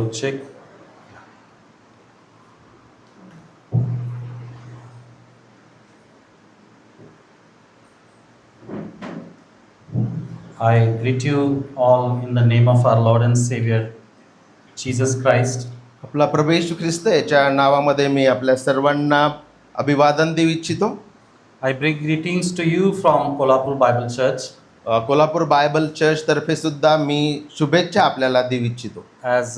Audio check. I greet you all in the name of our Lord and Savior, Jesus Christ. आपला प्रभू येशू ख्रिस्त याच्या नावामध्ये मी आपल्या सर्वांना अभिवादन देऊ इच्छितो. I bring greetings to you from Kolhapur Bible Church. Kolhapur Bible church तर्फे सुद्धा मी शुभेच्छा आपल्याला देऊ इच्छितो. As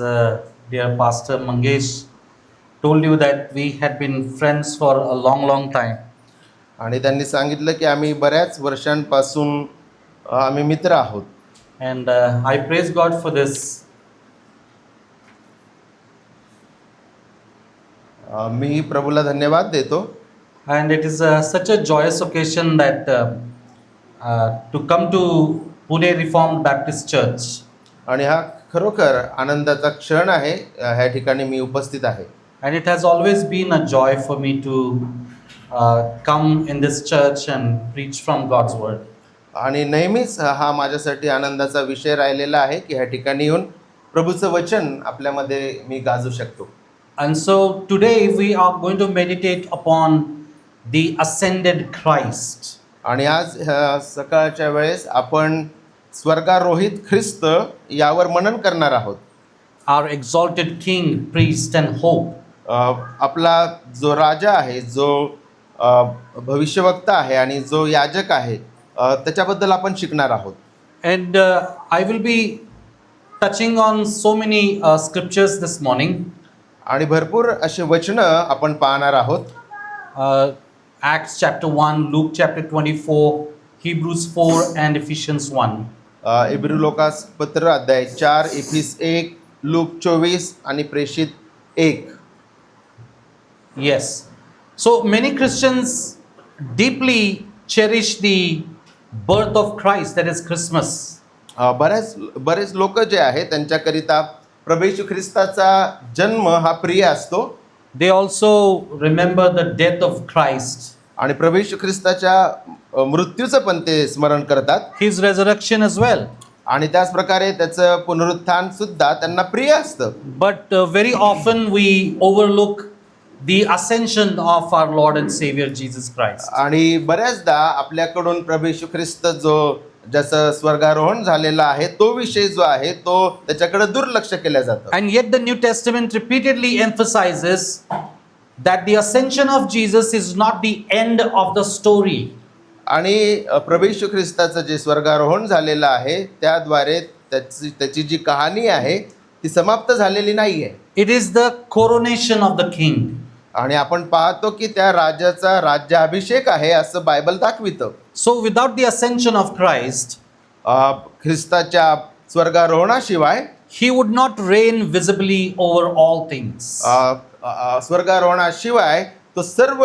dear Pastor Mangesh told you that we had been friends for a long time. आणि त्यांनी सांगितलं की आम्ही बऱ्याच वर्षांपासून आम्ही मित्र आहोत. And I praise God for this. मी प्रभूला धन्यवाद देतो. And it is such a joyous occasion that to come to Pune Reformed Baptist Church. आणि हा खरोखर आनंदाचा क्षण आहे. ह्या ठिकाणी मी उपस्थित आहे. And it has always been a joy for me to come in this church and preach from God's word. आणि नेहमीच हा माझ्यासाठी आनंदाचा विषय राहिलेला आहे की ह्या ठिकाणी येऊन प्रभूचं वचन आपल्यामध्ये मी गाजू शकतो. And so today we are going to meditate upon the ascended Christ. आणि आज सकाळच्या वेळेस आपण स्वर्गारोहित ख्रिस्त यावर मनन करणार आहोत. Our exalted King, priest and hope. आपला जो राजा आहे, जो भविष्यवक्ता आहे आणि जो याजक आहे, त्याच्याबद्दल आपण शिकणार आहोत. And I will be touching on so many scriptures this morning. आणि भरपूर असे वचनं आपण पाहणार आहोत. Acts chapter 1, Luke chapter 24, Hebrews 4 and Ephesians 1. Every Lucas पत्र अध्याय 4, इफिस 1, लूक 24 आणि प्रेषित 1. Yes. So many Christians deeply cherish the birth of Christ, that is Christmas. बरेच लोक जे आहेत त्यांच्याकरिता प्रभू येशू ख्रिस्ताचा जन्म हा प्रिय असतो. They also remember the death of Christ. आणि प्रभू येशू ख्रिस्ताच्या मृत्यूचं पण ते स्मरण करतात. His resurrection as well. आणि त्याच प्रकारे त्याचं पुनरुत्थान सुद्धा त्यांना प्रिय असतं. But very often we overlook the ascension of our Lord and Savior Jesus Christ. आणि बऱ्याचदा आपल्याकडून प्रभू येशू ख्रिस्त जो ज्याचं स्वर्गारोहण झालेला आहे तो विषय जो आहे तो त्याच्याकडे दुर्लक्ष केलं जातं. And yet the New Testament repeatedly emphasizes that the ascension of Jesus is not the end of the story. आणि प्रभू येशू ख्रिस्ताचं जे स्वर्गारोहण झालेलं आहे त्याद्वारे त्याची जी कहाणी आहे ती समाप्त झालेली नाही आहे. It is the coronation of the king. आणि आपण पाहतो की त्या राजाचा राज्याभिषेक आहे असं Bible दाखवितं. So without the ascension of Christ, ख्रिस्ताच्या स्वर्गारोहणाशिवाय he would not reign visibly over all things. स्वर्गारोहणाशिवाय तो सर्व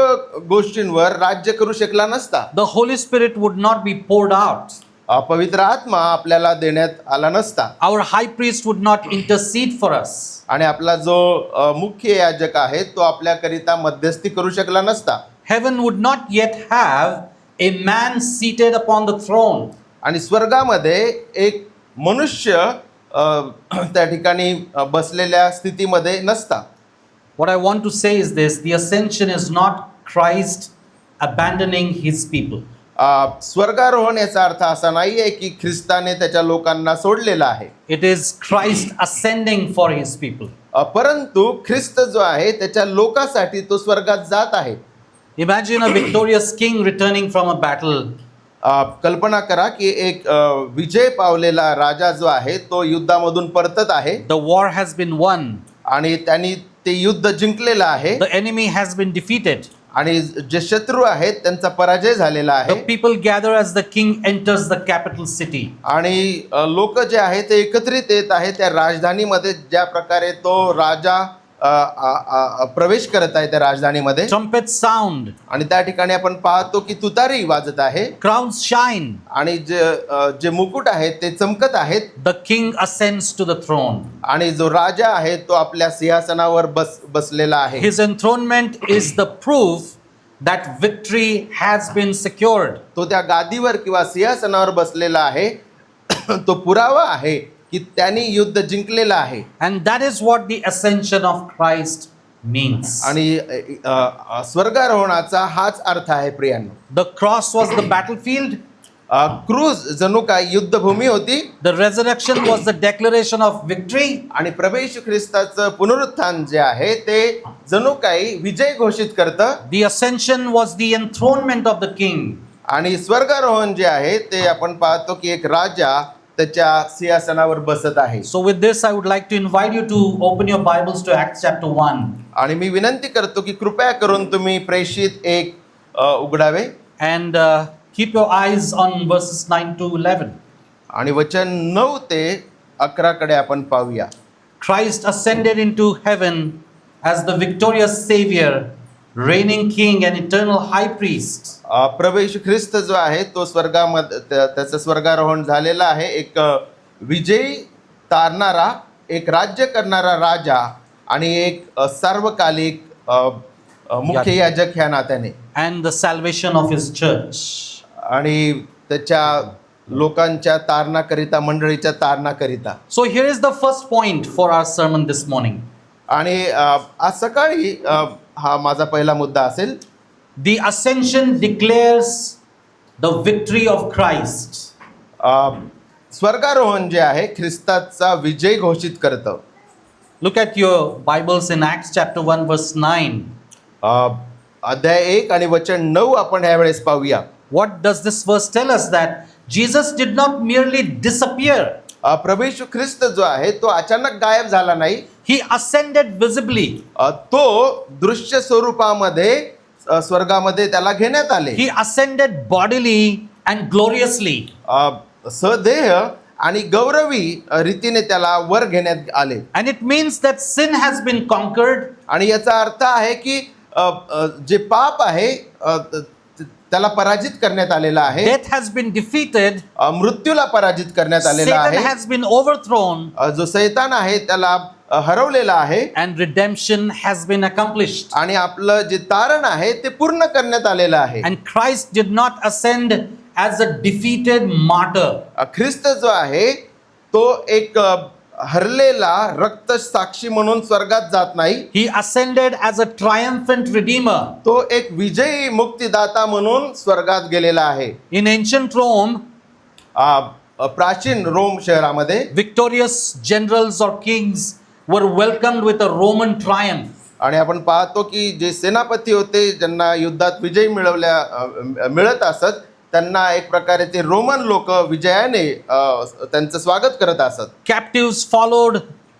गोष्टींवर राज्य करू शकला नसता. The Holy Spirit would not be poured out. पवित्र आत्मा आपल्याला देण्यात आला नसता. Our high priest would not intercede for us. आणि आपला जो मुख्य याजक आहे तो आपल्याकरिता मध्यस्थी करू शकला नसता. Heaven would not yet have a man seated upon the throne. आणि स्वर्गामध्ये एक मनुष्य त्या ठिकाणी बसलेल्या स्थितीमध्ये नसता. What I want to say is this: the ascension is not Christ abandoning his people. स्वर्गारोहण याचा अर्थ असा नाही आहे की ख्रिस्ताने त्याच्या लोकांना सोडलेला आहे. It is Christ ascending for his people. परंतु ख्रिस्त जो आहे त्याच्या लोकांसाठी तो स्वर्गात जात आहे. Imagine a victorious king returning from a battle. कल्पना करा की एक विजय पावलेला राजा जो आहे तो युद्धामधून परतत आहे. The war has been won. आणि त्यांनी ते युद्ध जिंकलेलं आहे. The enemy has been defeated. आणि जे शत्रू आहेत त्यांचा पराजय झालेला आहे. The people gather as the king enters the capital city. आणि लोक जे आहेत ते एकत्रित येत आहेत त्या राजधानीमध्ये. ज्या प्रकारे तो राजा प्रवेश करत आहे त्या राजधानीमध्ये. Trumpets sound. आणि त्या ठिकाणी आपण पाहतो की तुतारी वाजत आहे. Crowns shine. आणि जे मुकुट आहेत ते चमकत आहेत. The king ascends to the throne. आणि जो राजा आहे तो आपल्या सिंहासनावर बसलेला आहे. His enthronement is the proof that victory has been secured. तो त्या गादीवर किंवा सिंहासनावर बसलेला आहे. तो पुरावा आहे की त्यांनी युद्ध जिंकलेलं आहे. And that is what the ascension of Christ means. आणि स्वर्गारोहणाचा हाच अर्थ आहे प्रियांनो. The cross was the battlefield. Cruise जणू काय युद्धभूमी होती The resurrection was the declaration of victory. आणि प्रभू येशू ख्रिस्ताचं पुनरुत्थान जे आहे ते जणू काही विजय घोषित करतं. The ascension was the enthronement of the king. आणि स्वर्गारोहण जे आहे ते आपण पाहतो की एक राजा त्याच्या सिंहासनावर बसत आहे. So with this I would like to invite you to open your Bibles to Acts chapter 1. आणि मी विनंती करतो की कृपया करून तुम्ही प्रेषित एक उघडावे And keep your eyes on verses 9 to 11. आणि वचन 9 ते 11 कडे आपण पाहूया. Christ ascended into heaven as the victorious Savior, reigning King and eternal High Priest. प्रभू येशू ख्रिस्त जो आहे तो स्वर्गामध्ये त्याचं स्वर्गारोहण झालेलं आहे. एक विजयी तारणारा, एक राज्य करणारा राजा आणि एक सार्वकालिक मुख्य याजक ह्या नात्याने And the salvation of His church. आणि त्याच्या लोकांच्या तारणाकरिता, मंडळीच्या तारणाकरिता. So here is the first point for our sermon this morning. आणि आज सकाळी हा माझा पहिला मुद्दा असेल. The ascension declares the victory of Christ. स्वर्गारोहण जे आहे ख्रिस्ताचा विजय घोषित करतं. Look at your Bibles in Acts chapter 1 verse 9. अध्याय 1 आणि वचन 9 आपण यावेळेस पाहूया. What does this verse tell us? That Jesus did not merely disappear. प्रभू येशू ख्रिस्त जो आहे तो अचानक गायब झाला नाही. He ascended visibly. तो दृश्य स्वरूपामध्ये स्वर्गामध्ये त्याला घेण्यात आले. He ascended bodily and gloriously. सदेह आणि गौरवी रीतीने त्याला वर घेण्यात आले. And it means that sin has been conquered. आणि याचा अर्थ आहे की जे पाप आहे त्याला पराजित करण्यात आलेला आहे. Death has been defeated. मृत्यूला पराजित करण्यात आलेला Satan आहे. has been overthrown. जो शैतान आहे त्याला हरवलेला आहे. And redemption has been accomplished. आणि आपलं जे तारण आहे ते पूर्ण करण्यात आलेलं आहे. And Christ did not ascend as a defeated martyr. ख्रिस्त जो आहे तो एक हरलेला रक्त साक्षी म्हणून स्वर्गात जात नाही. He ascended as a triumphant redeemer. तो एक विजयी मुक्तिदाता म्हणून स्वर्गात गेलेला आहे. In ancient Rome, प्राचीन रोम शहरामध्ये victorious generals or kings were welcomed with a Roman triumph. आणि आपण पाहतो की जे सेनापती होते ज्यांना युद्धात विजय मिळत असत त्यांना एक प्रकारे ते रोमन लोक विजयाने त्यांचं स्वागत करत असत. Captives followed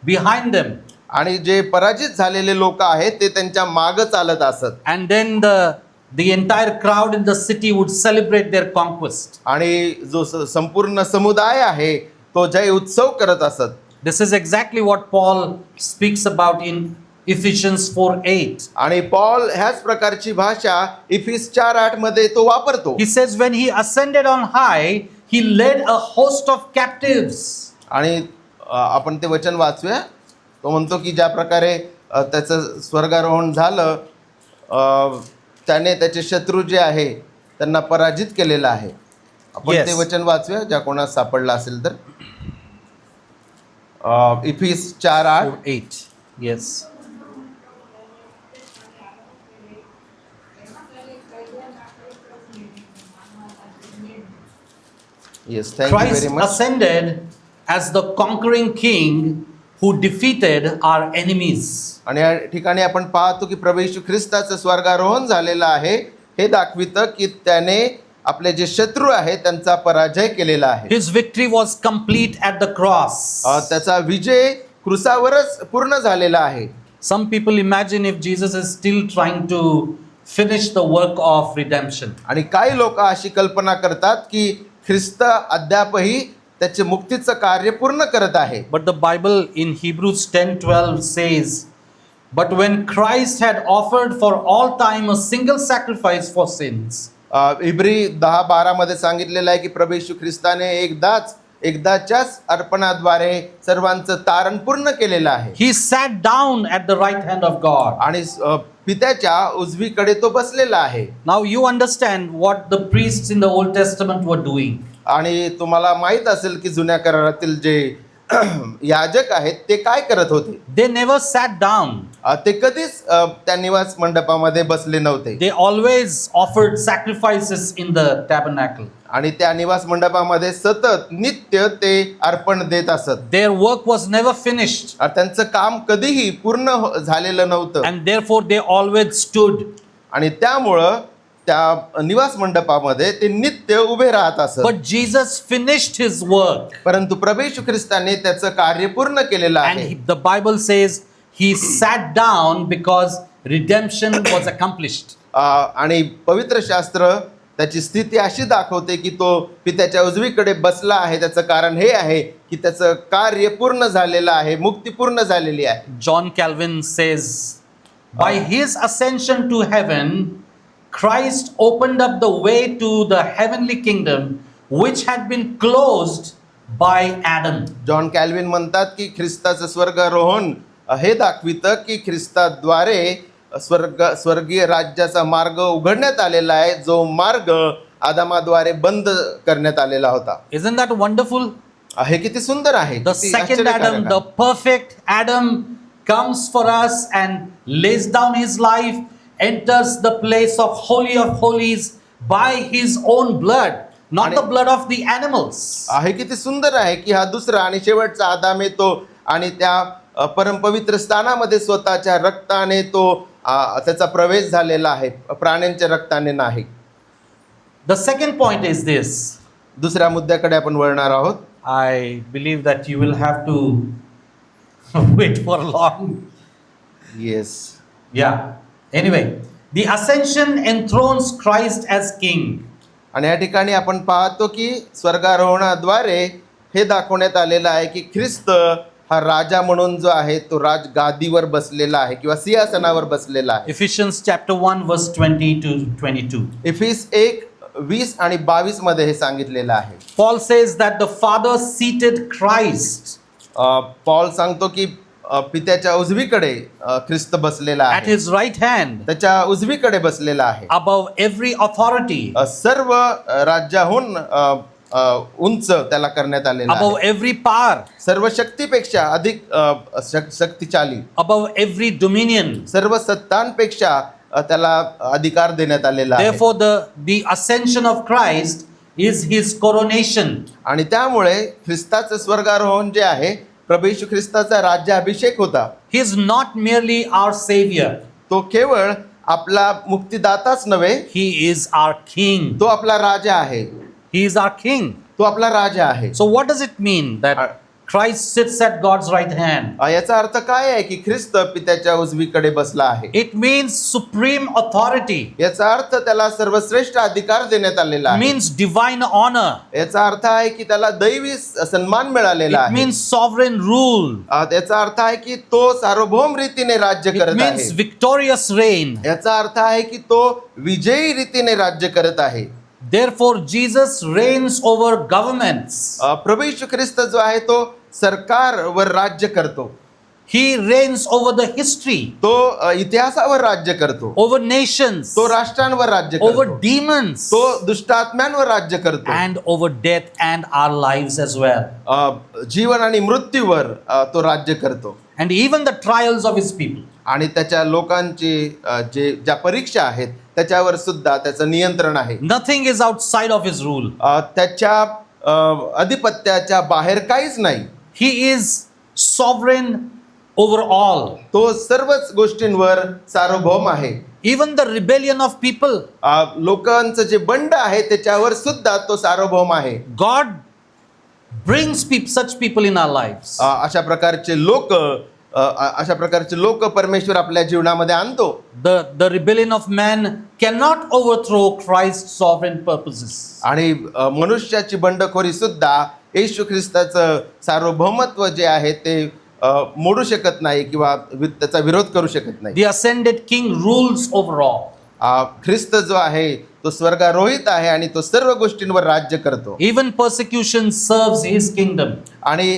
behind them. आणि जे पराजित झालेले लोक आहेत ते त्यांच्या मागे चालत असत. And then the entire crowd in the city would celebrate their conquest. आणि जो संपूर्ण समुदाय आहे तो जय उत्सव करत असत. This is exactly what Paul speaks about in Ephesians 4:8. आणि पॉल ह्याच प्रकारची भाषा इफिस 4:8 मध्ये तो वापरतो. He says when he ascended on high, he led a host of captives. आणि आपण ते वचन वाचूया. तो म्हणतो की ज्या प्रकारे त्याचं स्वर्गारोहण झालं त्याने त्याचे शत्रू जे आहे त्यांना पराजित केलेलं आहे. आपण ते वचन वाचूया ज्या कोणास सापडलं असेल तर. इफिस 4:8. Yes. Yes, thank you Christ very much. ascended as the conquering king who defeated our enemies. आणि या ठिकाणी आपण पाहतो की प्रभू येशू ख्रिस्ताचं स्वर्गारोहण झालेलं आहे. हे दाखवितं की त्याने आपले जे शत्रू आहेत त्यांचा पराजय केलेला आहे. His victory was complete at the cross. त्याचा विजय क्रुसावरच पूर्ण झालेला आहे. Some people imagine if Jesus is still trying to finish the work of redemption. आणि काही लोक अशी कल्पना करतात की ख्रिस्त अद्यापही त्याचे मुक्तीचं कार्य पूर्ण करत आहे. But the Bible in Hebrews 10:12 says, but when Christ had offered for all time a single sacrifice for sins. इब्री 10:12 मध्ये सांगितलेलं आहे की प्रभू येशू ख्रिस्ताने एकदाच्याच अर्पणाद्वारे सर्वांचं तारण पूर्ण केलेलं आहे. He sat down at the right hand of God. आणि पित्याच्या उजवीकडे तो बसलेला आहे. Now you understand what the priests in the Old Testament were doing. आणि तुम्हाला माहित असेल की जुन्या करारातील जे याजक आहेत ते काय करत होते? They never sat down. ते कधीच त्या निवास मंडपामध्ये बसले नव्हते They always offered sacrifices in the tabernacle. आणि त्या निवास मंडपामध्ये सतत नित्य ते अर्पण देत असत. Their work was never finished, त्यांचं काम कधीही पूर्ण झालेलं नव्हतं and therefore they always stood. आणि त्यामुळं त्या निवास मंडपामध्ये ते नित्य उभे राहत असत. But Jesus finished his work, परंतु प्रभू येशू ख्रिस्ताने त्याचं कार्य पूर्ण केलेलं and आहे. the Bible says he sat down because redemption was accomplished. आणि पवित्र शास्त्र त्याची स्थिती अशी दाखवते की तो पित्याच्या उजवीकडे बसला आहे. त्याचं कारण हे आहे की त्याचं कार्य पूर्ण झालेलं आहे, मुक्ती पूर्ण झालेली आहे. John Calvin says, by his ascension to heaven, Christ opened up the way to the heavenly kingdom, which had been closed by Adam. John Calvin म्हणतात की ख्रिस्ताचं स्वर्गारोहण हे दाखवितं की ख्रिस्ताद्वारे स्वर्गीय राज्याचा मार्ग उघडण्यात आलेला आहे, जो मार्ग आदामाद्वारे बंद करण्यात आलेला होता. Isn't that wonderful? हे किती सुंदर आहे. The किती second आश्चर्यकारक Adam, आहे. the perfect Adam, comes for us and lays down his life, enters the place of holies by his own blood, not the blood of the animals. हे किती सुंदर आहे की हा दुसरा आणि शेवटचा आदाम येतो आणि त्या परमपवित्र स्थानामध्ये स्वतःच्या रक्ताने तो त्याचा प्रवेश झालेला आहे, प्राण्यांच्या रक्ताने नाही. The second point is this. दुसऱ्या मुद्द्याकडे आपण वळणार आहोत. I believe that you will have to wait for long. Yes. Yeah. Anyway, the ascension enthrones Christ as king. आणि या ठिकाणी आपण पाहतो की स्वर्गारोहणाद्वारे हे दाखवण्यात आलेलं आहे की ख्रिस्त हा राजा म्हणून जो आहे तो राजगादीवर बसलेला आहे किंवा सिंहासनावर बसलेला आहे. Ephesians chapter 1 verse 20 to 22. इफिस 1:20 आणि 22 मध्ये हे सांगितलेलं आहे. Paul says that the Father seated Christ Paul सांगतो की पित्याच्या उजवीकडे ख्रिस्त बसलेला at आहे, his right hand त्याच्या उजवीकडे बसलेला आहे. above every authority, सर्व राज्याहून उंच त्याला करण्यात आलेला above आहे. every power, सर्व शक्तीपेक्षा अधिक शक्तिशाली, above every dominion. सर्व सत्तांपेक्षा त्याला अधिकार देण्यात आलेला आहे. Therefore, the ascension of Christ is his coronation. आणि त्यामुळे ख्रिस्ताचं स्वर्गारोहण जे आहे प्रभू येशू ख्रिस्ताचा राज्याभिषेक होता. He is not merely our savior, तो केवळ आपला मुक्तिदाताच नव्हे, he is our king. तो आपला राजा आहे. He is our king. तो आपला राजा आहे. So what does it mean that Christ sits at God's right hand? याचा अर्थ काय आहे की ख्रिस्त पित्याच्या उजवीकडे बसला आहे? It means supreme authority. याचा अर्थ त्याला सर्वश्रेष्ठ अधिकार देण्यात आलेला It आहे. means divine honor. याचा अर्थ आहे की त्याला दैवी सन्मान मिळालेला It आहे. means sovereign rule. याचा अर्थ आहे की तो सार्वभौम रीतीने राज्य It करत means आहे. victorious reign. याचा अर्थ आहे की तो विजयी रीतीने राज्य करत आहे. Therefore, Jesus reigns over governments. प्रभू येशू ख्रिस्त जो आहे तो सरकारवर राज्य करतो. He reigns over the history, तो इतिहासावर राज्य करतो. over nations, तो राष्ट्रांवर राज्य over करतो. demons, तो दुष्टात्म्यांवर राज्य करतो. and over death and our lives as well. जीवन आणि मृत्यूवर तो राज्य करतो. And even the trials of his people. आणि त्याच्या लोकांची ज्या परीक्षा आहेत त्याच्यावर सुद्धा त्याचं नियंत्रण आहे. Nothing is outside of his rule. त्याच्या अधिपत्याच्या बाहेर काहीच नाही. He is sovereign over all. तो सर्वच गोष्टींवर सार्वभौम आहे. Even the rebellion of people, लोकांचं जे बंड आहे त्याच्यावर सुद्धा तो सार्वभौम आहे. God brings such people in our lives. अशा प्रकारचे लोक परमेश्वर आपल्या जीवनामध्ये आणतो. The rebellion of man cannot overthrow Christ's sovereign purposes. आणि मनुष्याची बंडखोरी सुद्धा येशू ख्रिस्ताचं सार्वभौमत्व जे आहे ते मोडू शकत नाही किंवा त्याचा विरोध करू शकत नाही. The ascended king rules over all. ख्रिस्त जो आहे तो स्वर्गारोहित आहे आणि तो सर्व गोष्टींवर राज्य करतो. Even persecution serves his kingdom. आणि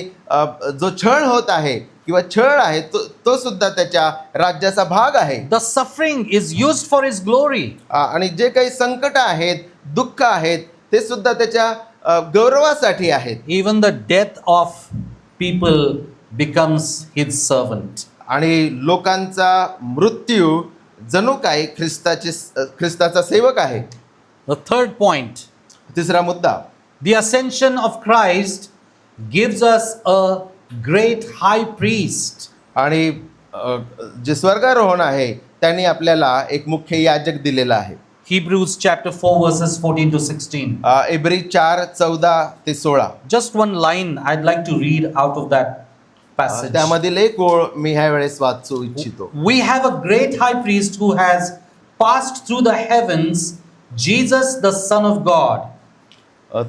जो छळ होत आहे किंवा छळ आहे तो सुद्धा त्याच्या राज्याचा भाग आहे. The suffering is used for his glory. आणि जे काही संकट आहेत, दुःख आहेत ते सुद्धा त्याच्या गौरवासाठी आहेत. Even the death of people becomes his servant. आणि लोकांचा मृत्यू जणू काय ख्रिस्ताचा सेवक आहे. The third point, तिसरा मुद्दा, the ascension of Christ gives us a great high priest. आणि जे स्वर्गारोहण आहे त्यांनी आपल्याला एक मुख्य याजक दिलेला आहे. Hebrews chapter 4 verses 14 to 16. इब्री 4:14 ते 16. Just one line I'd like to read out of that passage. त्यामधील एक ओळ मी ह्या वेळेस वाचू इच्छितो. We have a great high priest who has passed through the heavens, Jesus the Son of God.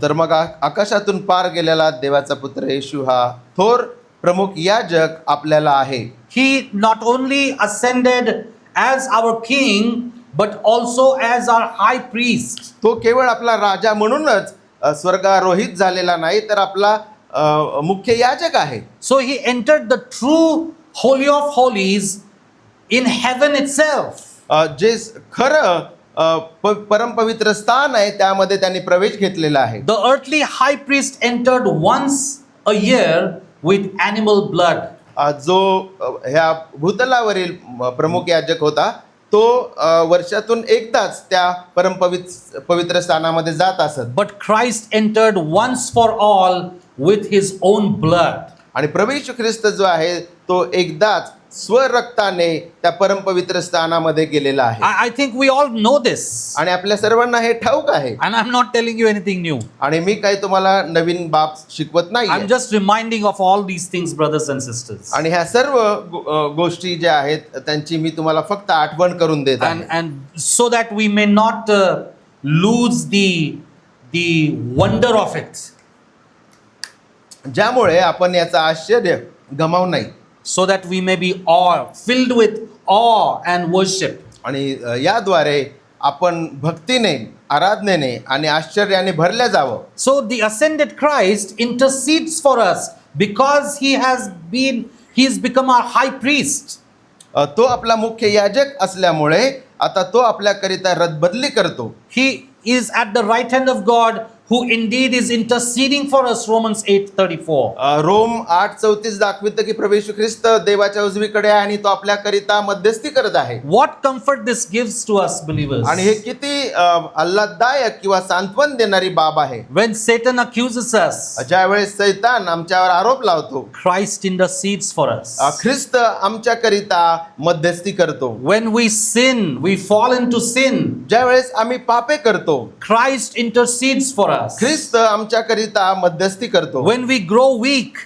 तर मग आकाशातून पार गेलेला देवाचा पुत्र येशू हा थोर प्रमुख याजक आपल्याला आहे. He not only ascended as our king, but also as our high priest. तो केवळ आपला राजा म्हणूनच स्वर्गारोहित झालेला नाही, तर आपला मुख्य याजक आहे. So he entered the true holy of holies in heaven itself. जे खरं परमपवित्र स्थान आहे त्यामध्ये त्यांनी प्रवेश घेतलेला आहे. The earthly high priest entered once a year with animal blood. जो ह्या भूतलावरील प्रमुख याजक होता तो वर्षातून एकदाच त्या पवित्र स्थानामध्ये जात असत. But Christ entered once for all with his own blood. आणि प्रभू येशू ख्रिस्त जो आहे तो एकदाच स्वरक्ताने त्या परमपवित्र स्थानामध्ये गेलेला आहे. I think we all know this. आणि आपल्या सर्वांना हे ठाऊक आहे. And I'm not telling you anything new. आणि मी काही तुम्हाला नवीन बाब शिकवत नाही. I'm just reminding of all these things, brothers and sisters. आणि ह्या सर्व गोष्टी ज्या आहेत त्यांची मी तुम्हाला फक्त आठवण करून देत आहे. And so that we may not lose the wonder of it. ज्यामुळे आपण याचं आश्चर्य गमावू नाही. So that we may be filled with awe and worship. आणि याद्वारे आपण भक्तीने, आराधनेने आणि आश्चर्याने भरल्या जावं. So the ascended Christ intercedes for us because he's become our high priest. तो आपला मुख्य याजक असल्यामुळे आता तो आपल्याकरिता रदबदली करतो. He is at the right hand of God, who indeed is interceding for us. Romans 8:34. Rome 8:34 दाखवितं की प्रभू येशू ख्रिस्त देवाच्या उजवीकडे आहे आणि तो आपल्याकरिता मध्यस्थी करत आहे. What comfort this gives to us believers. आणि हे किती आल्हाददायक किंवा सांत्वन देणारी बाब आहे. When Satan accuses us, ज्या वेळेस सैतान आमच्यावर आरोप लावतो, Christ intercedes for us. ख्रिस्त आमच्याकरिता मध्यस्थी करतो. When we sin, we fall into sin, ज्या वेळेस आम्ही पापे करतो, Christ intercedes for us. ख्रिस्त आमच्याकरिता मध्यस्थी करतो. When we grow weak,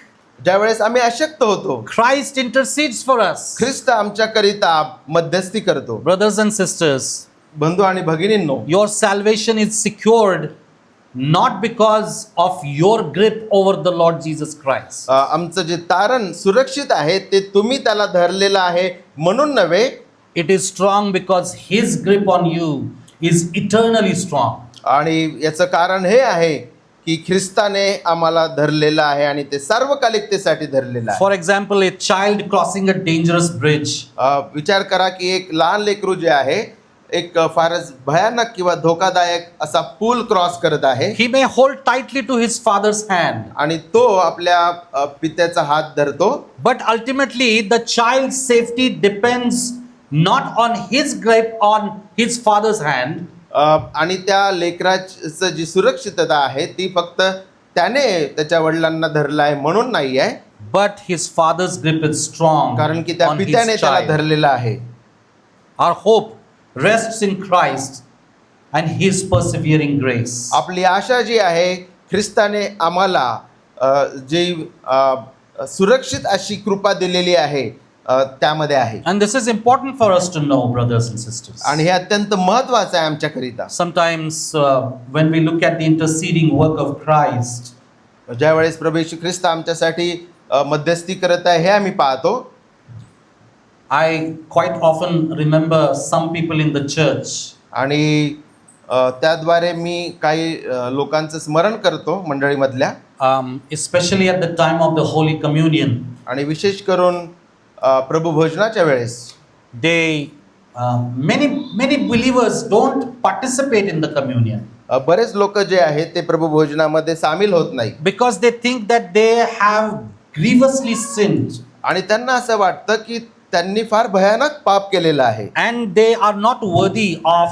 ज्या वेळेस आम्ही अशक्त होतो, Christ intercedes for us. ख्रिस्त आमच्याकरिता मध्यस्थी करतो. Brothers and sisters, बंधू आणि भगिनींनो, your salvation is secured not because of your grip over the Lord Jesus Christ. आमचं जे तारण सुरक्षित आहे ते तुम्ही त्याला धरलेलं आहे म्हणून नव्हे. It is strong because his grip on you is eternally strong. आणि याचं कारण हे आहे की ख्रिस्ताने आम्हाला धरलेलं आहे आणि ते सार्वकालिकतेसाठी धरलेलं आहे. For example, a child crossing a dangerous bridge. विचार करा की एक लहान लेकरू जे आहे एक फारच भयानक किंवा धोकादायक असा पूल क्रॉस करत आहे. He may hold tightly to his father's hand. आणि तो आपल्या पित्याचा हात धरतो. But ultimately, the child's safety depends not on his grip on his father's hand. आणि त्या लेकराचं जी सुरक्षितता आहे ती फक्त त्याने त्याच्या वडिलांना धरलं आहे म्हणून नाही आहे. But his father's grip is strong कारण की त्या on his पित्याने त्याला child. धरलेलं आहे. Our hope rests in Christ and his persevering grace. आपली आशा जी आहे ख्रिस्ताने आम्हाला जी सुरक्षित अशी कृपा दिलेली आहे त्यामध्ये आहे. And this is important for us to know, brothers and sisters. आणि हे अत्यंत महत्त्वाचं आहे आमच्याकरिता. Sometimes when we look at the interceding work of Christ, ज्या वेळेस प्रभू येशू ख्रिस्त आमच्यासाठी मध्यस्थी करत आहे हे आम्ही पाहतो. I quite often remember some people in the church. आणि त्याद्वारे मी काही लोकांचं स्मरण करतो मंडळीमधल्या. Especially at the time of the Holy Communion. आणि विशेष करून प्रभू भोजनाच्या वेळेस many believers don't participate in the communion. बरेच लोक जे आहेत ते प्रभू भोजनामध्ये सामील होत नाही. Because they think that they have grievously sinned, आणि त्यांना असं वाटतं की त्यांनी फार भयानक पाप केलेलं आहे and they are not worthy of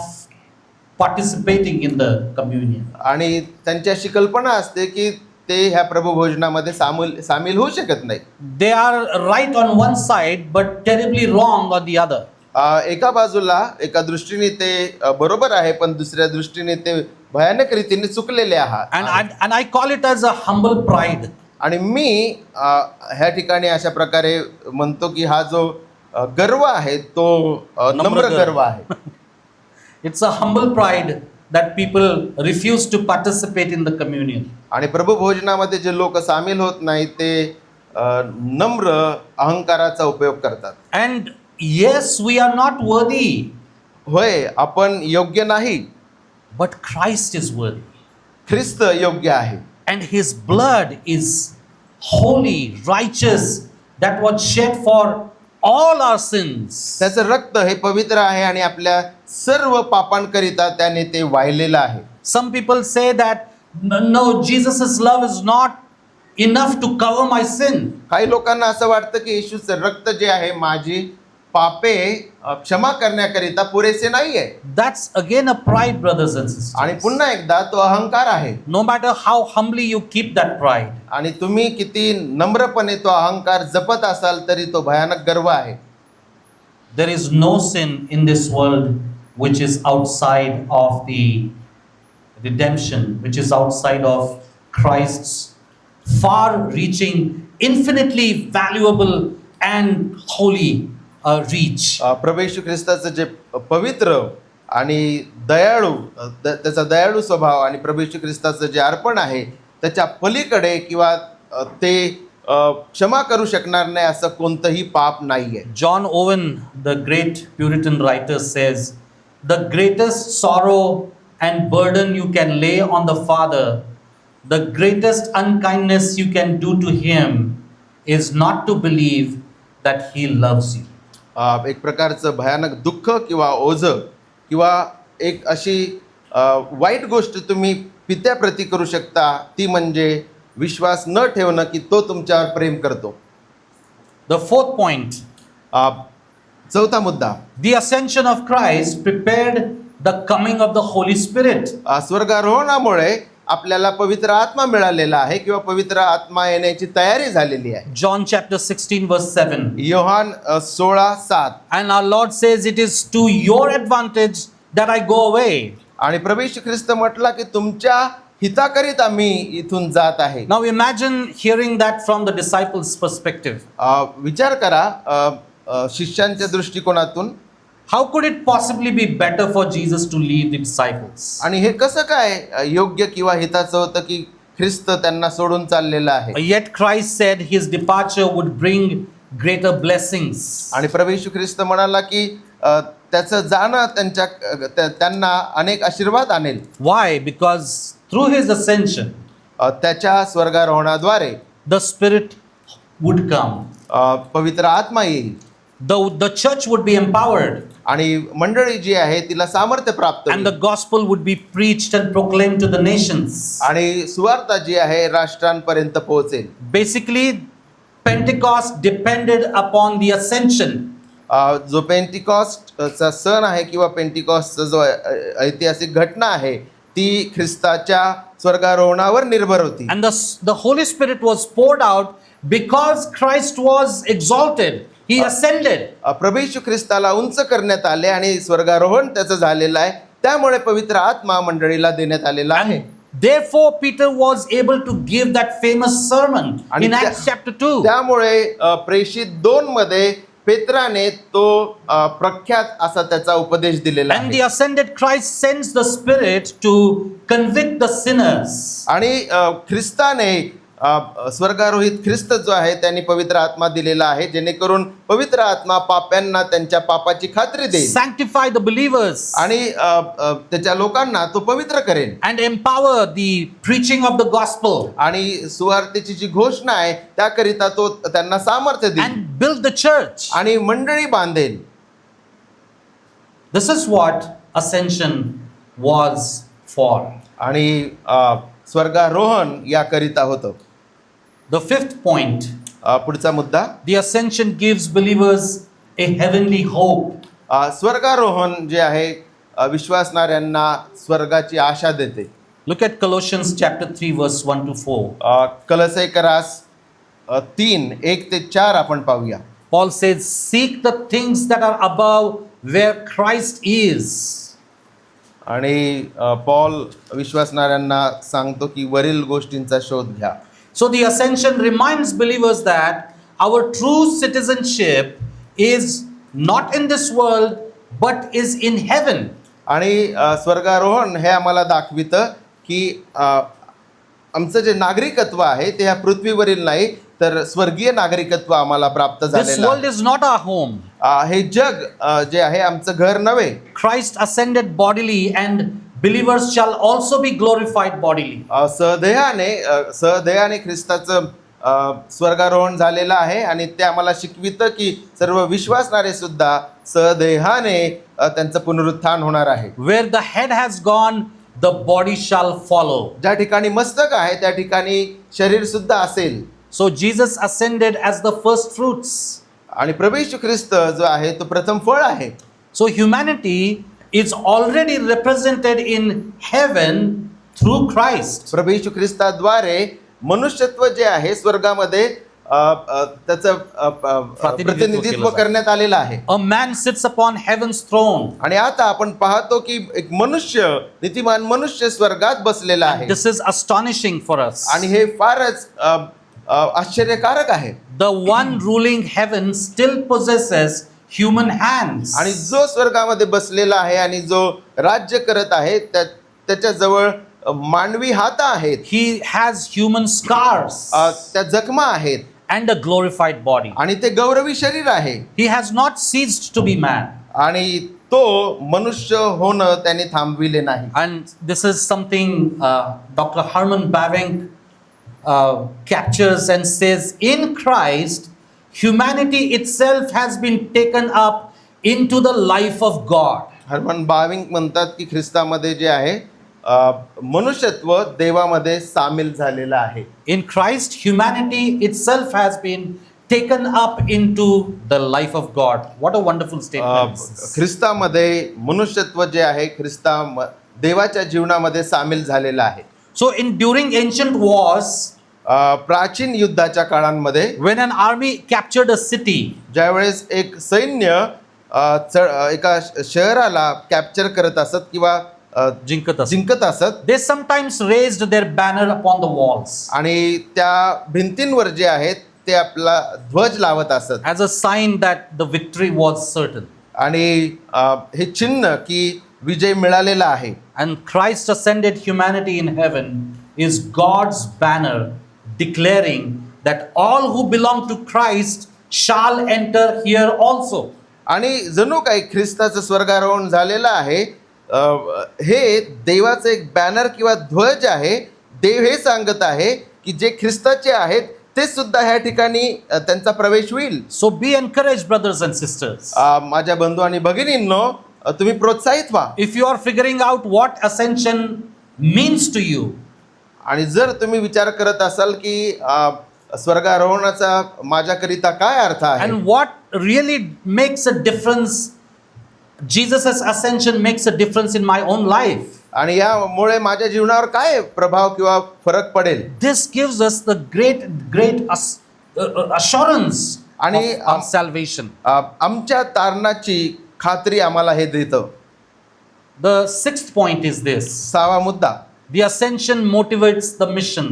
participating in the communion. आणि त्यांची अशी कल्पना असते की ते ह्या प्रभुभोजनामध्ये सामील होऊ शकत नाही. They are right on one side, but terribly wrong on the other. एका बाजूला एका दृष्टीने ते बरोबर आहे, पण दुसऱ्या दृष्टीने ते भयानक रीतीने चुकलेले आहात. And I call it as a humble pride. आणि मी ह्या ठिकाणी अशा प्रकारे म्हणतो की हा जो गर्व आहे तो नम्र गर्व आहे. It's a humble pride that people refuse to participate in the communion. आणि प्रभुभोजनामध्ये जे लोक सामील होत नाही ते नम्र अहंकाराचा उपयोग करतात. And yes, we are not worthy, होय, आपण योग्य नाही, but Christ is worthy. ख्रिस्त योग्य आहे And his blood is holy, righteous, that was shed for all our sins. त्याचं रक्त हे पवित्र आहे आणि आपल्या सर्व पापांकरिता त्याने ते वाहिलेलं आहे. Some people say that no, Jesus' love is not enough to cover my sin. काही लोकांना असं वाटतं की येशूचं रक्त जे आहे माझी पापे क्षमा करण्याकरिता पुरेसे नाहीये. That's again a pride, brothers and sisters. आणि पुन्हा एकदा तो अहंकार आहे. No matter how humbly you keep that pride, आणि तुम्ही किती नम्रपणे तो अहंकार जपत असाल तरी तो भयानक गर्व आहे. there is no sin in this world which is outside of the redemption, which is outside of Christ's far-reaching, infinitely valuable and holy reach. प्रभू येशू ख्रिस्ताचं जे पवित्र आणि दयाळू त्याचा दयाळू स्वभाव आणि प्रभू येशू ख्रिस्ताचं जे अर्पण आहे त्याच्या पलीकडे किंवा ते क्षमा करू शकणार नाही असं कोणतंही पाप नाहीये. John Owen, the great Puritan writer, says, "The greatest sorrow and burden you can lay on the Father, the greatest unkindness you can do to him, is not to believe that he loves you." एक प्रकारचं भयानक दुःख किंवा ओझं किंवा एक अशी वाईट गोष्ट तुम्ही पित्याप्रती करू शकता ती म्हणजे विश्वास न ठेवणं की तो तुमच्यावर प्रेम करतो. The fourth point, चौथा मुद्दा, the ascension of Christ prepared the coming of the Holy Spirit. स्वर्गारोहणामुळे आपल्याला पवित्र आत्मा मिळालेला आहे किंवा पवित्र आत्मा येण्याची तयारी झालेली आहे. John chapter 16 verse 7. Yohan 16:7. And our Lord says, "It is to your advantage that I go away." आणि प्रभू येशू ख्रिस्त म्हटला की तुमच्या हिताकरिता मी इथून जात आहे. Now imagine hearing that from the disciples' perspective. विचार करा शिष्यांच्या दृष्टिकोनातून How could it possibly be better for Jesus to leave the disciples? आणि हे कसं काय योग्य किंवा हिताचं होतं की ख्रिस्त त्यांना सोडून चाललेला आहे. Yet Christ said his departure would bring greater blessings. आणि प्रभू येशू ख्रिस्त म्हणाला की त्याचं जाणं त्यांना अनेक आशीर्वाद आणेल. Why? Because through his ascension, त्याच्या स्वर्गारोहणाद्वारे the Spirit would come. पवित्र आत्मा येईल. The church would be empowered. आणि मंडळी जी आहे तिला सामर्थ्य प्राप्त And the gospel would be preached and proclaimed to the nations. आणि सुवार्ता जी आहे राष्ट्रांपर्यंत पोहोचेल. Basically, Pentecost depended upon the ascension. जो पेंटिकॉस्टचा सण आहे किंवा पेंटिकॉस्टचा जो ऐतिहासिक घटना आहे ती ख्रिस्ताच्या स्वर्गारोहणावर निर्भर होती. And the Holy Spirit was poured out because Christ was exalted. He ascended. प्रभू येशू ख्रिस्ताला उंच करण्यात आले आणि स्वर्गारोहण त्याचं झालेलं आहे. त्यामुळे पवित्र आत्मा मंडळीला देण्यात आलेला आहे. Therefore Peter was able to give that famous sermon in Acts chapter 2. त्यामुळे प्रेषित 2 मध्ये पेत्राने तो प्रख्यात असा त्याचा उपदेश दिलेला And आहे. the ascended Christ sends the Spirit to convict the sinners. आणि ख्रिस्ताने स्वर्गारोहित ख्रिस्त जो आहे त्यांनी पवित्र आत्मा दिलेला आहे जेणेकरून पवित्र आत्मा पाप्यांना त्यांच्या पापाची खात्री देईल. Sanctify the believers. आणि त्याच्या लोकांना तो पवित्र करेल. And empower the preaching of the gospel. आणि सुवार्तेची जी घोषणा आहे त्याकरिता तो त्यांना सामर्थ्य देईल. And build the church. आणि मंडळी बांधेल. This is what ascension was for. आणि स्वर्गारोहण याकरिता होतं. The fifth point, पुढचा मुद्दा The ascension gives believers a heavenly hope. स्वर्गारोहण जे आहे विश्वासणाऱ्यांना स्वर्गाची आशा देते. Look at Colossians chapter 3 verse 1 to 4. कलसेकरास 3:1-4 आपण पाहूया. Paul says, seek the things that are above where Christ is. आणि पॉल विश्वासणाऱ्यांना सांगतो की वरील गोष्टींचा शोध घ्या. So the ascension reminds believers that our true citizenship is not in this world but is in heaven. आणि स्वर्गारोहण हे आम्हाला दाखवितं की आमचं जे नागरिकत्व आहे ते ह्या पृथ्वीवरील नाही तर स्वर्गीय नागरिकत्व आम्हाला प्राप्त This झालेलं world is not our home. आहे. हे जग जे आहे आमचं घर नव्हे. Christ ascended bodily and believers shall also be glorified bodily. सहदेहाने ख्रिस्ताचं स्वर्गारोहण झालेलं आहे आणि ते आम्हाला शिकवितं की सर्व विश्वासणारे सुद्धा सहदेहाने त्यांचं पुनरुत्थान होणार आहे. Where the head has gone, the body shall follow. ज्या ठिकाणी मस्तक आहे त्या ठिकाणी शरीर सुद्धा असेल. So Jesus ascended as the first fruits. आणि प्रभू येशू ख्रिस्त जो आहे तो प्रथम फळ आहे. So humanity is already represented in heaven through Christ. प्रभू येशू ख्रिस्ताद्वारे मनुष्यत्व जे आहे स्वर्गामध्ये त्याचं प्रतिनिधित्व करण्यात आलेलं आहे. A man sits upon heaven's throne. आणि आता आपण पाहतो की एक मनुष्य नीतिमान मनुष्य स्वर्गात बसलेला आहे. This is astonishing for us. आणि हे फारच आश्चर्यकारक आहे. The one ruling heaven still possesses human hands. आणि जो स्वर्गामध्ये बसलेला आहे आणि जो राज्य करत आहे त्याच्याजवळ मानवी हात आहेत. He has human scars त्या जखमा आहेत and a glorified body. आणि ते गौरवी शरीर आहे. He has not ceased to be man. आणि तो मनुष्य होणं त्याने थांबविले नाही. And this is something Dr. Herman Bavinck captures and says, in Christ, humanity itself has been taken up into the life of God. Herman Bavinck म्हणतात की ख्रिस्तामध्ये जे आहे मनुष्यत्व देवामध्ये सामील झालेलं आहे. In Christ, humanity itself has been taken up into the life of God. What a wonderful statement. ख्रिस्तामध्ये मनुष्यत्व जे आहे देवाच्या जीवनामध्ये सामील झालेलं आहे. So during ancient wars, प्राचीन युद्धाच्या काळांमध्ये when an army captured a city, ज्यावेळेस एक सैन्य एका शहराला कॅप्चर करत असत किंवा जिंकत असत, they sometimes raised their banner upon the walls आणि त्या भिंतींवर जे आहेत ते आपला ध्वज लावत असत as a sign that the victory was certain. आणि हे चिन्ह की विजय मिळालेला आहे. And Christ ascended humanity in heaven is God's banner declaring that all who belong to Christ shall enter here also. आणि जणू काही ख्रिस्ताचं स्वर्गारोहण झालेलं आहे. हे देवाचं एक बॅनर किंवा ध्वज आहे. देव हे सांगत आहे की जे ख्रिस्ताचे आहेत ते सुद्धा ह्या ठिकाणी त्यांचा प्रवेश होईल. So be encouraged, brothers and sisters. माझ्या बंधू आणि भगिनींनो, तुम्ही प्रोत्साहित व्हा. If you are figuring out what ascension means to you, आणि जर तुम्ही विचार करत असाल की स्वर्गारोहणाचा माझ्याकरिता काय अर्थ आहे and what really makes a difference, Jesus' ascension makes a difference in my own life. आणि यामुळे माझ्या जीवनावर काय प्रभाव किंवा फरक पडेल, This gives us the great assurance of salvation. आमच्या तारणाची खात्री आम्हाला हे देतं. The sixth point is this. 6वा मुद्दा, The ascension motivates the mission.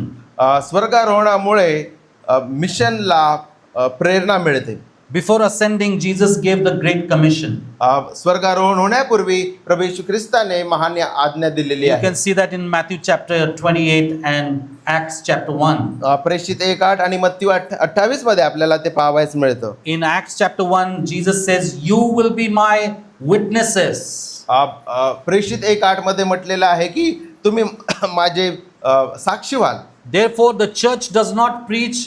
स्वर्गारोहणामुळे मिशनला प्रेरणा मिळते. Before ascending, Jesus gave the Great Commission. स्वर्गारोहण होण्यापूर्वी प्रभू येशू ख्रिस्ताने महान आज्ञा दिलेली You आहे. can see that in Matthew chapter 28 and Acts chapter 1. प्रेषित 1:8 आणि मत्ती 28 मध्ये आपल्याला ते पाहावयास मिळतं. In Acts chapter 1, Jesus says, "You will be my witnesses." प्रेषित 1:8 मध्ये म्हटलेलं आहे की तुम्ही माझे साक्षी व्हाल. Therefore, the church does not preach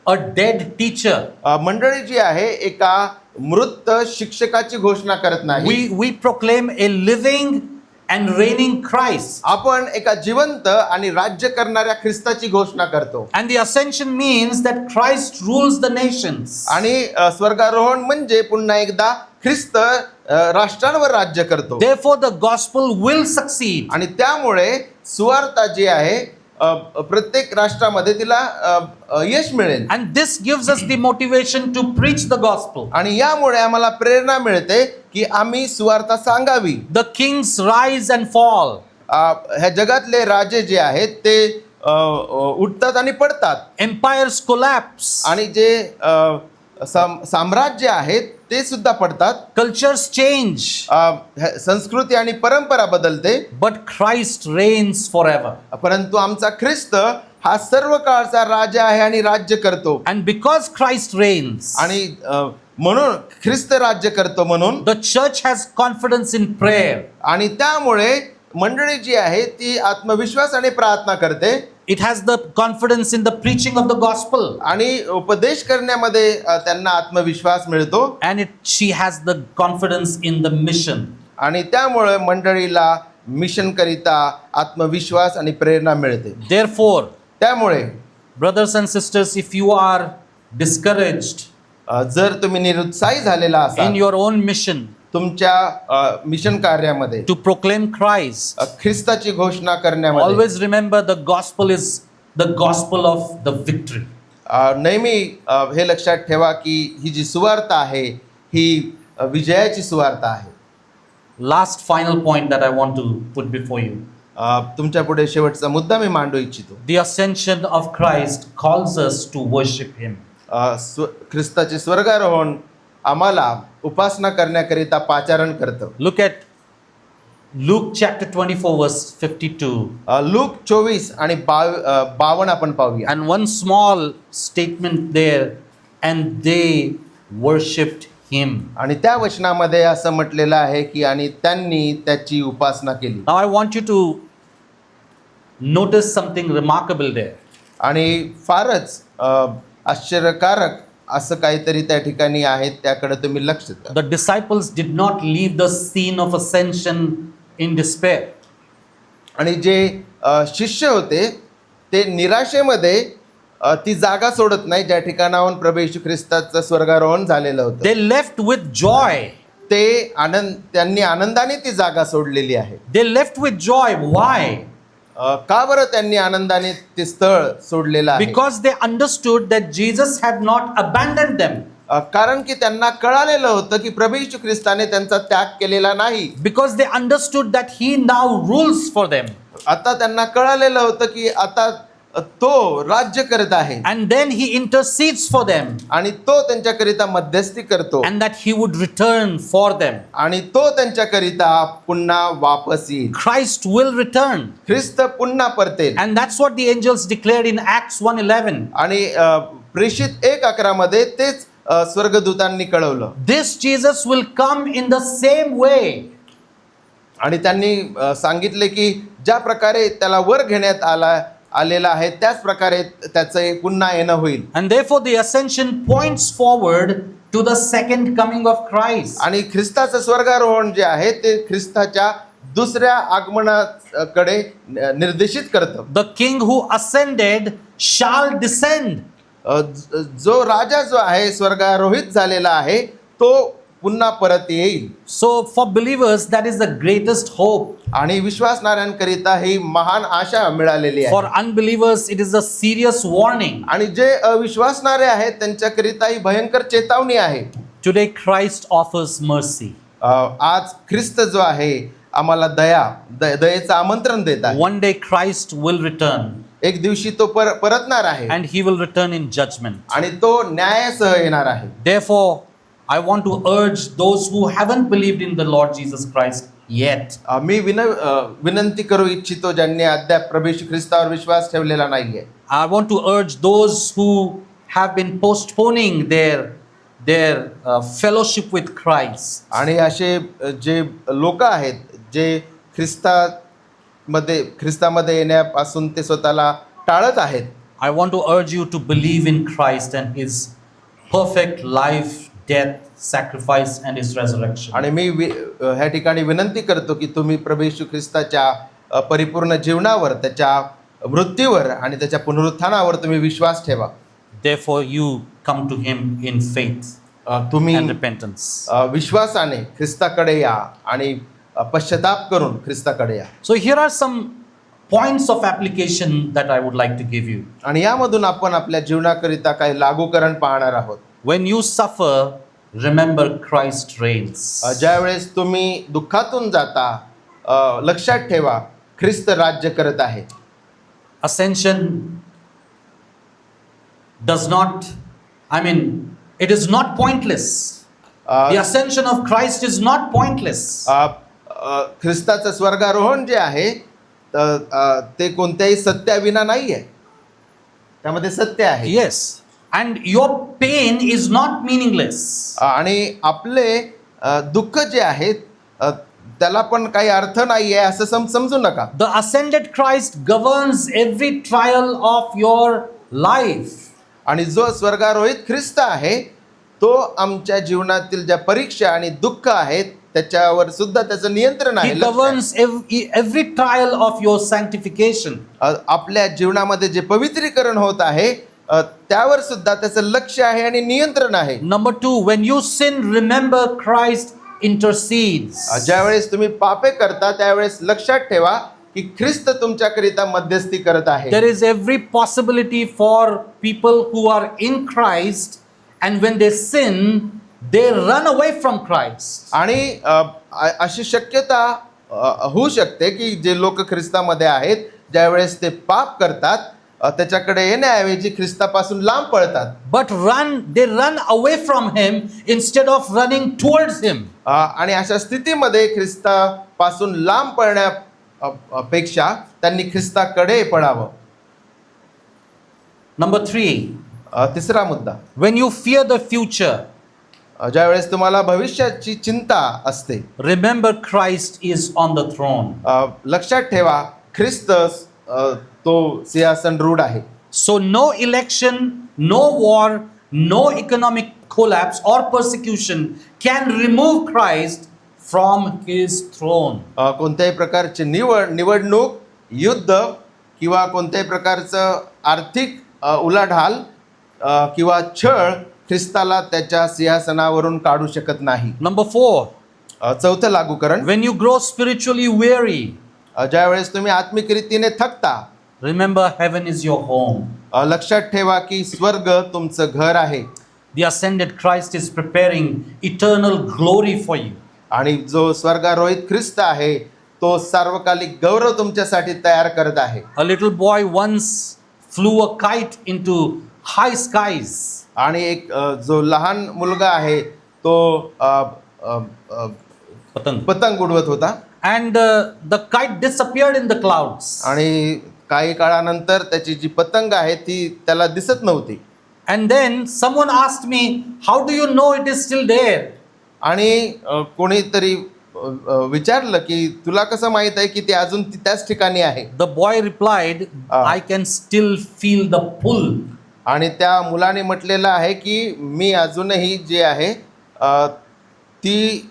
a dead teacher. मंडळी जी आहे एका मृत शिक्षकाची घोषणा करत नाही. We proclaim a living and reigning Christ. आपण एका जिवंत आणि राज्य करणाऱ्या ख्रिस्ताची घोषणा करतो. And the ascension means that Christ rules the nations. आणि स्वर्गारोहण म्हणजे पुन्हा एकदा ख्रिस्त राष्ट्रांवर राज्य करतो. Therefore, the gospel will succeed. आणि त्यामुळे सुवार्ता जी आहे प्रत्येक राष्ट्रामध्ये तिला यश मिळेल. And this gives us the motivation to preach the gospel. आणि यामुळे आम्हाला प्रेरणा मिळते की आम्ही सुवार्ता सांगावी. The kings rise and fall. ह्या जगातले राजे जे आहेत ते उठतात आणि पडतात. Empires collapse. आणि जे साम्राज्य आहेत ते सुद्धा पडतात. Cultures change. संस्कृती आणि परंपरा बदलते. But Christ reigns forever. परंतु आमचा ख्रिस्त हा सर्व काळचा राजा आहे आणि राज्य करतो. And because Christ reigns, आणि म्हणून ख्रिस्त राज्य करतो म्हणून the church has confidence in prayer. आणि त्यामुळे मंडळी जी आहे ती आत्मविश्वासाने प्रार्थना करते. It has the confidence in the preaching of the gospel. आणि उपदेश करण्यामध्ये त्यांना आत्मविश्वास मिळतो. And she has the confidence in the mission. आणि त्यामुळे मंडळीला मिशन करिता आत्मविश्वास आणि प्रेरणा मिळते. Therefore, त्यामुळे brothers and sisters, if you are discouraged जर तुम्ही निरुत्साही झालेला in असाल your own mission तुमच्या मिशन कार्यामध्ये to proclaim Christ, ख्रिस्ताची घोषणा करण्यामध्ये always remember the gospel is the gospel of the victory. नेहमी हे लक्षात ठेवा की ही जी सुवार्ता आहे ही विजयाची सुवार्ता आहे. Last final point that I want to put before you. तुमच्या पुढे शेवटचा मुद्दा मी मांडू इच्छितो. The ascension of Christ calls us to worship Him. ख्रिस्ताचे स्वर्गारोहण आम्हाला उपासना करण्याकरिता पाचारण करतं. Look at Luke chapter 24 verse 52. Look 24 आणि 52 आपण पाहूया. And one small statement there, and they worshipped Him. आणि त्या वचनामध्ये असं म्हटलेलं आहे की आणि त्यांनी त्याची उपासना केली. Now I want you to notice something remarkable there. आणि फारच आश्चर्यकारक असं काहीतरी त्या ठिकाणी आहे त्याकडे तुम्ही लक्ष द्या. The disciples did not leave the scene of ascension in despair. आणि जे शिष्य होते ते निराशेमध्ये ती जागा सोडत नाही ज्या ठिकाणाहून प्रभू येशू ख्रिस्ताचं स्वर्गारोहण झालेलं होतं. They left with joy. त्यांनी आनंदाने ती जागा सोडलेली आहे. They left with joy. Why? का बरं त्यांनी आनंदाने ते स्थळ सोडलेलं आहे? Because they understood that Jesus had not abandoned them. कारण की त्यांना कळालेलं होतं की प्रभू येशू ख्रिस्ताने त्यांचा त्याग केलेला नाही. Because they understood that He now rules for them. आता त्यांना कळालेलं होतं की आता तो राज्य करत आहे. And then He intercedes for them. आणि तो त्यांच्याकरिता मध्यस्थी करतो. And that He would return for them. आणि तो त्यांच्याकरिता पुन्हा वापस येईल. Christ will return. ख्रिस्त पुन्हा परतेल. And that's what the angels declared in Acts 1:11. आणि प्रेषित 1:11 मध्ये तेच स्वर्गदूतांनी कळवलं. This Jesus will come in the same way. आणि त्यांनी सांगितले की ज्या प्रकारे त्याला वर घेण्यात आलेला आहे त्याच प्रकारे त्याचं पुन्हा येणं होईल. And therefore the ascension points forward to the second coming of Christ. आणि ख्रिस्ताचं स्वर्गारोहण जे आहे ते ख्रिस्ताच्या दुसऱ्या आगमनाकडे निर्देशित करतं. The king who ascended shall descend. जो राजा जो आहे स्वर्गारोहित झालेला आहे तो पुन्हा परत येईल. So for believers that is the greatest hope. आणि विश्वासणाऱ्यांकरिता ही महान आशा मिळालेली आहे. For unbelievers it is a serious warning. आणि जे अविश्वासणारे आहेत त्यांच्याकरिता ही भयंकर चेतावणी आहे. Today Christ offers mercy. आज ख्रिस्त जो आहे आम्हाला दयेचं आमंत्रण देत आहे. One day Christ will return. एक दिवशी तो परतणार आहे. And He will return in judgment. आणि तो न्यायासह येणार आहे. Therefore I want to urge those who haven't believed in the Lord Jesus Christ yet. मी विनंती करू इच्छितो ज्यांनी अद्याप प्रभू येशू ख्रिस्तावर विश्वास ठेवलेला नाहीये. I want to urge those who have been postponing their fellowship with Christ. आणि असे जे लोक आहेत जे ख्रिस्तामध्ये येण्यापासून ते स्वतःला टाळत आहेत. I want to urge you to believe in Christ and His perfect life, death, sacrifice and his resurrection. आणि मी ह्या ठिकाणी विनंती करतो की तुम्ही प्रभू येशू ख्रिस्ताच्या परिपूर्ण जीवनावर, त्याच्या मृत्यूवर आणि त्याच्या पुनरुत्थानावर तुम्ही विश्वास ठेवा. Therefore, you come to him in faith तुम्ही and repentance. विश्वासाने ख्रिस्ताकडे या आणि पश्चाताप करून ख्रिस्ताकडे या. So here are some points of application that I would like to give you. आणि यामधून आपण आपल्या जीवनाकरिता काही लागूकरण पाहणार आहोत. When you suffer, remember Christ reigns. ज्यावेळेस तुम्ही दुःखातून जाता, लक्षात ठेवा ख्रिस्त राज्य करत आहे. Ascension does not, it is not pointless. The ascension of Christ is not pointless. ख्रिस्ताचं स्वर्गारोहण जे आहे ते कोणत्याही सत्याविना नाही आहे, त्यामध्ये सत्य आहे. Yes. And your pain is not meaningless. आणि आपले दुःख जे आहे त्याला पण काही अर्थ नाही आहे असं समजू नका. The ascended Christ governs every trial of your life. आणि जो स्वर्गारोहित ख्रिस्त आहे तो आमच्या जीवनातील ज्या परीक्षा आणि दुःख आहेत त्याच्यावर सुद्धा त्याचं नियंत्रण आहे. He governs every trial of your sanctification. आपल्या जीवनामध्ये जे पवित्रीकरण होत आहे त्यावर सुद्धा त्याचं लक्ष आहे आणि नियंत्रण आहे. Number 2, when you sin, remember Christ intercedes. ज्यावेळेस तुम्ही पापे करता त्यावेळेस लक्षात ठेवा की ख्रिस्त तुमच्याकरिता मध्यस्थी करत आहे. There is every possibility for people who are in Christ, and when they sin, they run away from Christ. आणि अशी शक्यता होऊ शकते की जे लोक ख्रिस्तामध्ये आहेत ज्यावेळेस ते पाप करतात त्याच्याकडे येण्याऐवजी ख्रिस्तापासून लांब पळतात. But they run away from him instead of running towards him. आणि अशा स्थितीमध्ये ख्रिस्तापासून लांब पळण्यापेक्षा त्यांनी ख्रिस्ताकडे पळावं. Number 3, तिसरा मुद्दा, when you fear the future, ज्यावेळेस तुम्हाला भविष्याची चिंता असते, remember Christ is on the throne. लक्षात ठेवा ख्रिस्त तो सिंहासन रूढ आहे. So no election, no war, no economic collapse or persecution can remove Christ from his throne. कोणत्याही प्रकारची निवडणूक, युद्ध किंवा कोणत्याही प्रकारचं आर्थिक उलाढाल किंवा छळ ख्रिस्ताला त्याच्या सिंहासनावरून काढू शकत नाही. Number 4, चौथं लागूकरण, when you grow spiritually weary, ज्यावेळेस तुम्ही आत्मिक रीतीने थकता, remember heaven is your home. लक्षात ठेवा की स्वर्ग तुमचं घर आहे. The ascended Christ is preparing eternal glory for you. आणि जो स्वर्गारोहित ख्रिस्त आहे तो सार्वकालिक गौरव तुमच्यासाठी तयार करत आहे. A little boy once flew a kite into high skies. आणि एक जो लहान मुलगा आहे तो पतंग उडवत होता. And the kite disappeared in the clouds. आणि काही काळानंतर त्याची जी पतंग आहे ती त्याला दिसत नव्हती. And then someone asked me, how do you know it is still there? आणि कोणीतरी विचारलं की तुला कसं माहित आहे की ती अजून त्याच ठिकाणी आहे. The boy replied, I can still feel the pull. आणि त्या मुलाने म्हटलेलं आहे की मी अजूनही जे आहे ती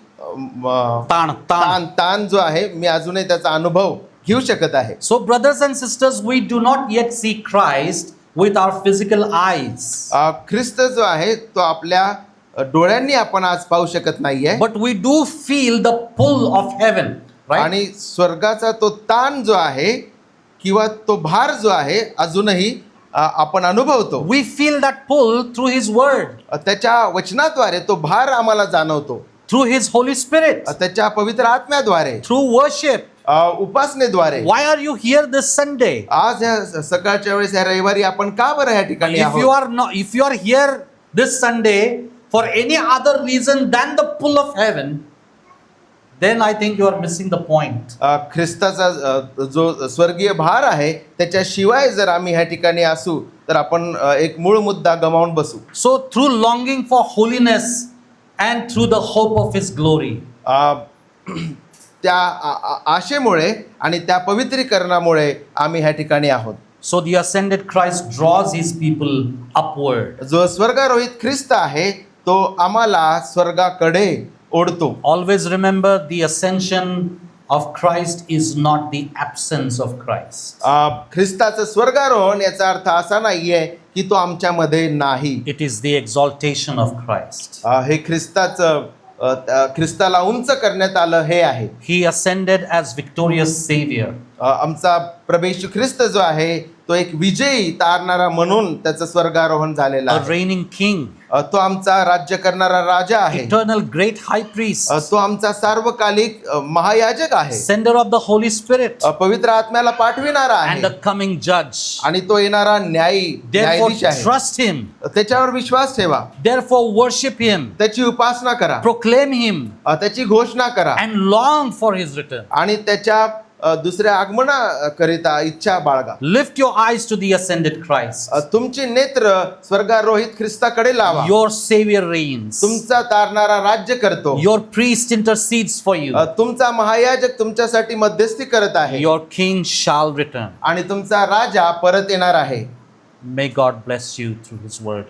ताण जो आहे मी अजूनही त्याचा अनुभव घेऊ शकत आहे. So brothers and sisters, we do not yet see Christ with our physical eyes. ख्रिस्त जो आहे तो आपल्या डोळ्यांनी आपण आज पाहू शकत नाहीये. But we do feel the pull of heaven, right? आणि स्वर्गाचा तो ताण जो आहे किंवा तो भार जो आहे अजूनही आपण अनुभवतो. We feel that pull through his word, त्याच्या वचनाद्वारे तो भार आम्हाला जाणवतो. through his Holy Spirit, त्याच्या पवित्र आत्म्याद्वारे, through worship. उपासनेद्वारे. Why are you here this Sunday? आज ह्या सकाळच्या वेळेस या रविवारी आपण का बरं या ठिकाणी If you are here this Sunday for any other reason than the pull of heaven, then I think you are missing the point. ख्रिस्ताचा जो स्वर्गीय भार आहे त्याच्याशिवाय जर आम्ही ह्या ठिकाणी असू तर आपण एक मूळ मुद्दा गमावून बसू. So through longing for holiness and through the hope of his glory, त्या आशेमुळे आणि त्या पवित्रीकरणामुळे आम्ही ह्या ठिकाणी आहोत. so the ascended Christ draws his people upward. जो स्वर्गारोहित ख्रिस्त आहे तो आम्हाला स्वर्गाकडे ओढतो. Always remember the ascension of Christ is not the absence of Christ. ख्रिस्ताचं स्वर्गारोहण याचा अर्थ असा नाहीये की तो आमच्यामध्ये नाही. It is the exaltation of Christ. हे ख्रिस्ताला उंच करण्यात आलं हे आहे. He ascended as victorious Savior. आमचा प्रभू येशू ख्रिस्त जो आहे तो एक विजयी तारणारा म्हणून त्याचं स्वर्गारोहण झालेलं A आहे. reigning king, तो आमचा राज्य करणारा राजा आहे. eternal great high priest, तो आमचा सार्वकालिक महायाजक आहे. sender of the Holy Spirit, पवित्र आत्म्याला पाठविणारा and आहे the coming judge. आणि तो येणारा Therefore, न्यायाधीश आहे. trust him. त्याच्यावर विश्वास ठेवा, Therefore, worship him. त्याची उपासना करा, Proclaim him त्याची घोषणा करा and long for his return. आणि त्याच्या दुसऱ्या आगमनाकरिता इच्छा बाळगा. Lift your eyes to the ascended Christ. तुमची नेत्र स्वर्गारोहित ख्रिस्ताकडे लावा. Your Savior reigns. तुमचा तारणारा राज्य करतो. Your priest intercedes for you. तुमचा महायाजक तुमच्यासाठी मध्यस्थी करत आहे Your king shall return. आणि तुमचा राजा परत येणार आहे. May God bless you through his word.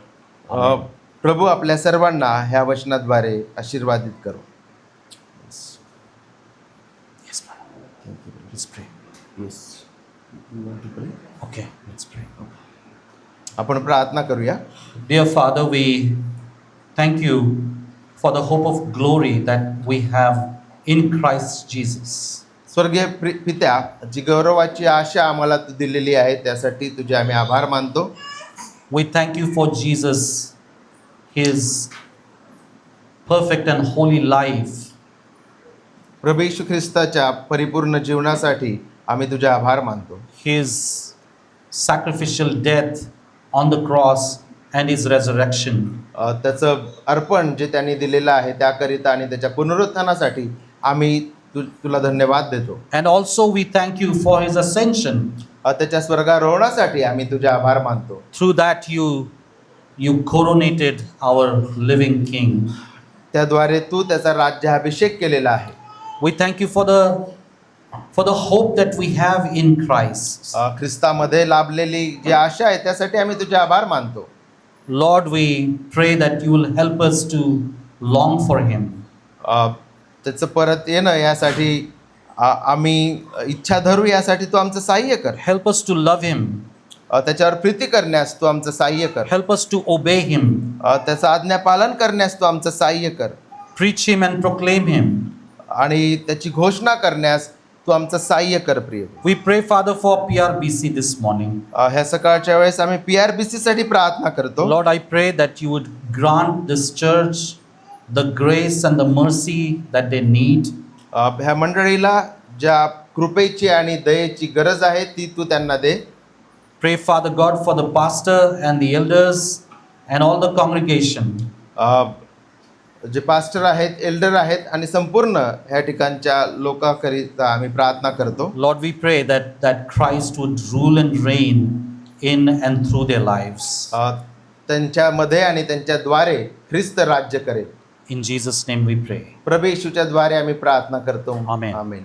प्रभू आपल्या सर्वांना ह्या वचनाद्वारे आशीर्वादित करो. Yes, brother. Let's pray. Okay, let's pray. आपण प्रार्थना करूया. Dear Father, we thank you for the hope of glory that we have in Christ Jesus. स्वर्गीय पित्या, जी गौरवाची आशा आम्हाला तू दिलेली आहे त्यासाठी तुझे आम्ही आभार मानतो. We thank you for Jesus, his perfect and holy life. प्रभू येशू ख्रिस्ताच्या परिपूर्ण जीवनासाठी आम्ही तुझे आभार मानतो. His sacrificial death on the cross and his resurrection. त्याचं अर्पण जे त्यांनी दिलेलं आहे त्याकरिता आणि त्याच्या पुनरुत्थानासाठी आम्ही तुला धन्यवाद देतो. And also we thank you for his ascension. त्याच्या स्वर्गारोहणासाठी आम्ही तुझे आभार मानतो. Through that you coronated our living king. त्याद्वारे तू त्याचा राज्याभिषेक केलेला आहे. We thank you for the hope that we have in Christ. ख्रिस्तामध्ये लाभलेली जी आशा आहे त्यासाठी आम्ही तुझे आभार मानतो. Lord, we pray that you will help us to long for him. त्याचं परत येणं यासाठी आम्ही इच्छा धरू यासाठी तू आमचं सहाय्य कर. Help us to love him. त्याच्यावर प्रीती करण्यास तू आमचं सहाय्य कर. Help us to obey him. त्याचं आज्ञापालन करण्यास तू आमचं सहाय्य कर. Preach him and proclaim him. आणि त्याची घोषणा करण्यास तू आमचं सहाय्य कर प्रिय. We pray, Father, for PRBC this morning. ह्या सकाळच्या वेळेस आम्ही PRBC साठी प्रार्थना करतो. Lord, I pray that you would grant this church the grace and the mercy that they need. ह्या मंडळीला ज्या कृपेची आणि दयेची गरज आहे ती तू त्यांना दे. Pray, Father God, for the pastor and the elders and all the congregation. जे पास्टर आहेत, Elder आहेत आणि संपूर्ण ह्या ठिकाणच्या लोकांकरिता आम्ही प्रार्थना करतो. Lord, we pray that Christ would rule and reign in and through their lives. त्यांच्यामध्ये आणि त्यांच्याद्वारे ख्रिस्त राज्य करेल. In Jesus' name we pray. प्रभू येशूच्या द्वारे आम्ही प्रार्थना करतो. Amen. आमेन.